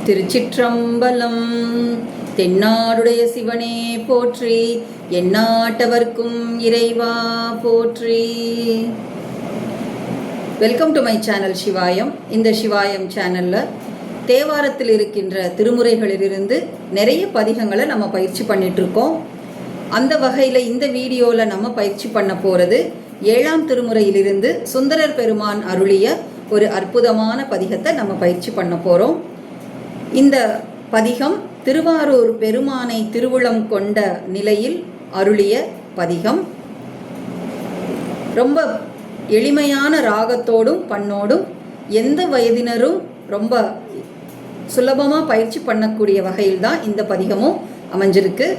திருச்சிற்றம்பலம். தென்னாடுடைய சிவனே போற்றி, எந்நாட்டவர்க்கும் இறைவா போற்றி. Welcome to my channel Sivayam. இந்த சிவாயம் சேனலில் தேவாரத்தில் இருக்கின்ற திருமுறைகளிலிருந்து நிறைய பதிகங்களை நம்ம பயிற்சி பண்ணிகிட்ருக்கோம். அந்த வகையில் இந்த வீடியோவில் நம்ம பயிற்சி பண்ண போகிறது 7ஆம் திருமுறையிலிருந்து சுந்தரர் பெருமான் அருளிய ஒரு அற்புதமான பதிகத்தை நம்ம பயிற்சி பண்ண போகிறோம். இந்த பதிகம் திருவாரூர் பெருமானை திருவுளம் கொண்ட நிலையில் அருளிய பதிகம். ரொம்ப எளிமையான ராகத்தோடும் பண்ணோடும் எந்த வயதினரும் ரொம்ப சுலபமாக பயிற்சி பண்ணக்கூடிய வகையில் தான் இந்த பதிகமும் அமைஞ்சிருக்கு.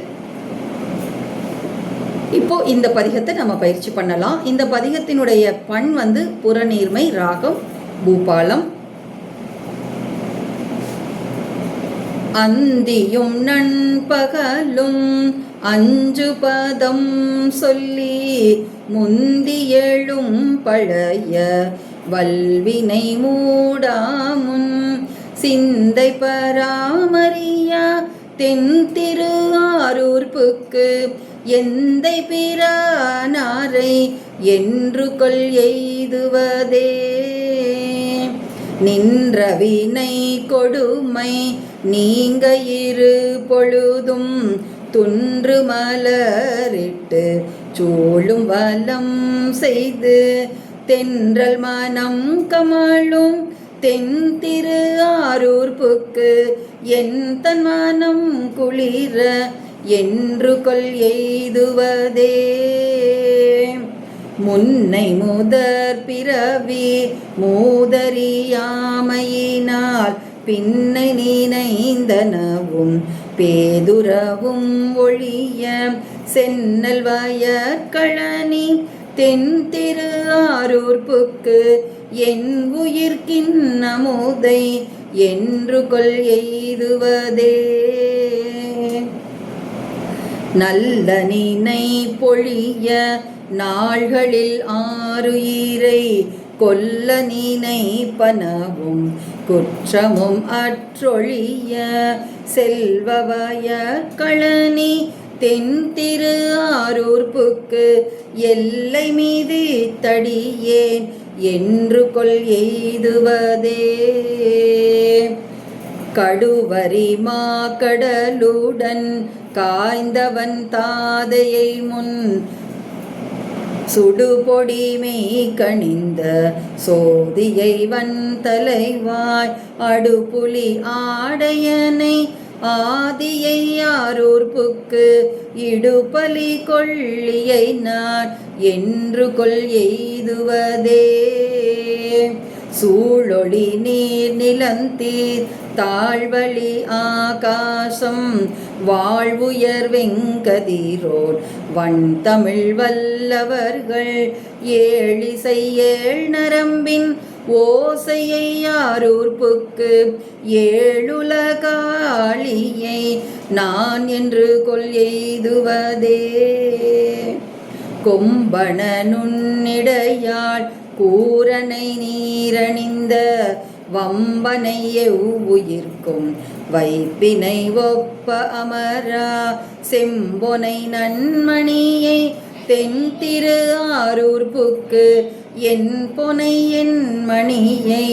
இப்போ இந்த பதிகத்தை நம்ம பயிற்சி பண்ணலாம். இந்த பதிகத்தினுடைய பண் புறநீர்மை, ராகம் பூபாலம். அந்தியும் நண்பகலும் 5 பதம் சொல்லி முந்தியெழும் பழைய வல்வினை மூடாமுன் சிந்தை பராமரியா தென் திரு ஆரூர்ப்புக்கு எந்தை பிரானாரை என்று கொள் எய்துவதே. நின்ற வினை கொடுமை நீங்க இரு பொழுதும் துன்று மலரிட்டு சூழும் வலம் செய்து தென்றல் மனம் கமழும் தென் திரு ஆரூர்ப்புக்கு என் தன் மனம் குளிர என்று கொள் எய்துவதே. முன்னை முதற் பிறவி மூதறியாமையினால் பின்னை நினைந்தனவும் பேதுரவும் ஒழிய சென்னல் வயற்கழனி தென் திரு ஆரூர்ப்புக்கு என் உயிர்க்கின் அமுதை என்று கொள் எய்துவதே. நல்ல நினை பொழிய நாள்களில் ஆருயிரை கொல்ல நினைப்பனவும் குற்றமும் அற்றொழிய செல்வவய களனி தென் திரு ஆரூர்ப்புக்கு எல்லை மீது தடியேன் என்று கொள் எய்துவதே. கடுவரி மாக்கடலுடன் காய்ந்தவன் தாதையை முன் சுடுபொடிமை கணிந்த சோதியை வன் தலைவாய் அடுபுலி ஆடையனை ஆதியை ஆரூர்ப்புக்கு இடுபலி கொள்ளியை நான் என்று கொள் எய்துவதே. சூழொளி நீர் நிலந்தீர் தாழ்வழி ஆகாசம் வாழ்வுயர் வெங்கதிரோன் வன் தமிழ் வல்லவர்கள் ஏழிசை 7 நரம்பின் ஓசையை ஆரூர்ப்புக்கு ஏழுலகாளியை நான் என்று கொள் எய்துவதே. கொம்பன நுண்ணிடையாள் கூரனை நீரணிந்த வம்பனை எவ்வுயிர்க்கும் வைப்பினை ஒப்ப அமரா செம்பொனை நன்மணியை தென் திரு ஆரூர்ப்புக்கு என் பொனை என் மணியை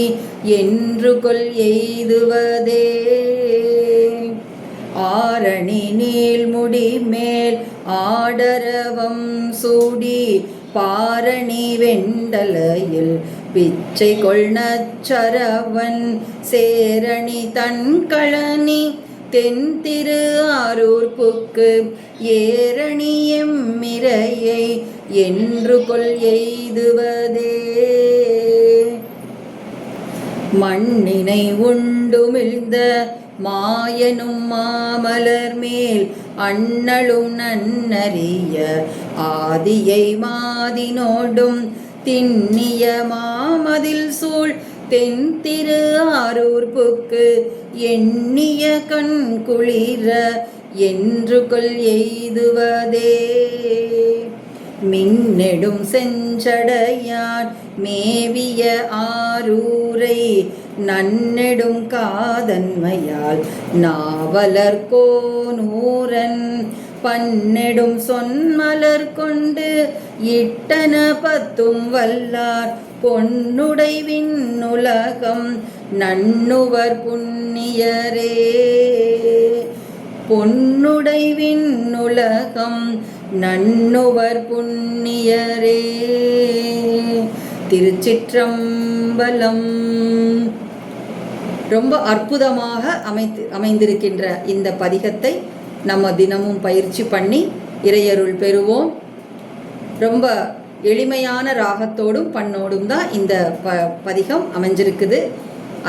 என்று கொள் எய்துவதே. ஆரணி நீள்முடி மேல் ஆடரவம் சூடி பாரணி வெண்டலையில் பிச்சை கொள்நச்சரவன் சேரணி தன் களனி தென் திரு ஆரூர்ப்புக்கு ஏரணி எம்மிரையை என்று கொள் எய்துவதே. மண்ணினை உண்டுமிழ்ந்த மாயனும் மாமலர் மேல் அண்ணலும் நன்னறிய ஆதியை மாதினோடும் திண்ணிய மாமதில் சூழ் தென் திரு ஆரூர்ப்புக்கு எண்ணிய கண் குளிர என்று கொள் எய்துவதே. மின்னெடும் செஞ்சடையான் மேவிய ஆரூரை நன்னெடும் காதன்மையால் நாவலர் கோனூரன் பன்னெடும் சொன்மலர் கொண்டு இட்டன பத்தும் வல்லார் பொன்னுடை விண்ணுலகம் நண்ணுவர் புண்ணியரே. பொன்னுடை விண்ணுலகம் நண்ணுவர் புண்ணியரே. திருச்சிற்றம்பலம். ரொம்ப அற்புதமாக அமைந்திருக்கின்ற இந்த பதிகத்தை நம்ம தினமும் பயிற்சி பண்ணி இறையருள் பெறுவோம். ரொம்ப எளிமையான ராகத்தோடும் பண்ணோடும் தான் இந்த பதிகம் அமைஞ்சிருக்குது.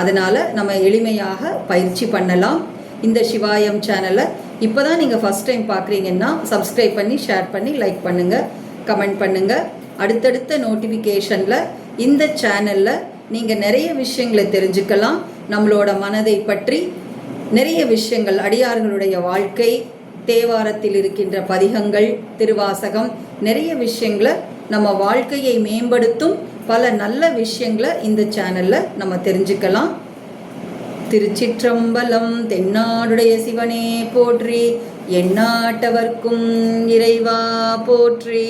அதனால் நம்ம எளிமையாக பயிற்சி பண்ணலாம். இந்த சிவாயம் சேனலை இப்போ தான் நீங்கள் ஃபஸ்ட் டைம் பார்க்குறீங்கன்னா சப்ஸ்கிரைப் பண்ணி, ஷேர் பண்ணி, லைக் பண்ணுங்கள், கமெண்ட் பண்ணுங்கள். அடுத்தடுத்த நோட்டிஃபிகேஷனில் இந்த சேனலில் நீங்கள் நிறைய விஷயங்களை தெரிஞ்சுக்கலாம். நம்மளோட மனதை பற்றி நிறைய விஷயங்கள், அடியார்களுடைய வாழ்க்கை, தேவாரத்தில் இருக்கின்ற பதிகங்கள், திருவாசகம், நிறைய விஷயங்களை நம்ம வாழ்க்கையை மேம்படுத்தும் பல நல்ல விஷயங்களை இந்த சேனலில் நம்ம தெரிஞ்சுக்கலாம். திருச்சிற்றம்பலம். தென்னாடுடைய சிவனே போற்றி, எந்நாட்டவர்க்கும் இறைவா போற்றி.